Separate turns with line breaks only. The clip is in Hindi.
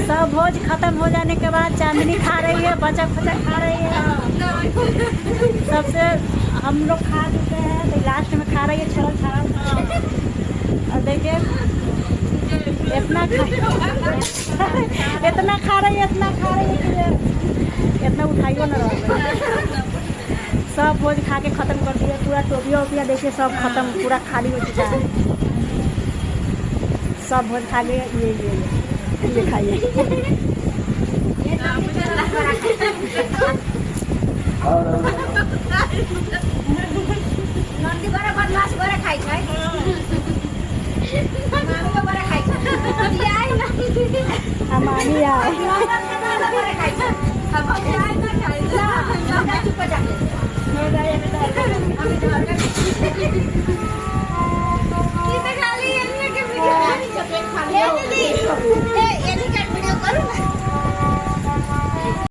सब भोज खत्म हो जाने के बाद चांदनी खा रही है, बचा खुचा खा रही है। सबसे हम लोग खा चुके हैं तो लास्ट में खा रही है छल छाल। और देखिए इतना खा रही है इतना उठाइयो ना रहा। सब भोज खा के ख़त्म कर दिया, पूरा टोपिया ओपिया देखिए सब ख़त्म, पूरा खाली हो चुका है। सब भोज खा के ये खाइए।
नंदी बड़ा बदमाश बड़ा खाई छै मामी बड़ा खाई छै आई ना
हमारी आए
बड़ा खाई छै हम आई ना खाई ना चुप जा कितने खाली इनने के वीडियो खाली खा ले दीदी ए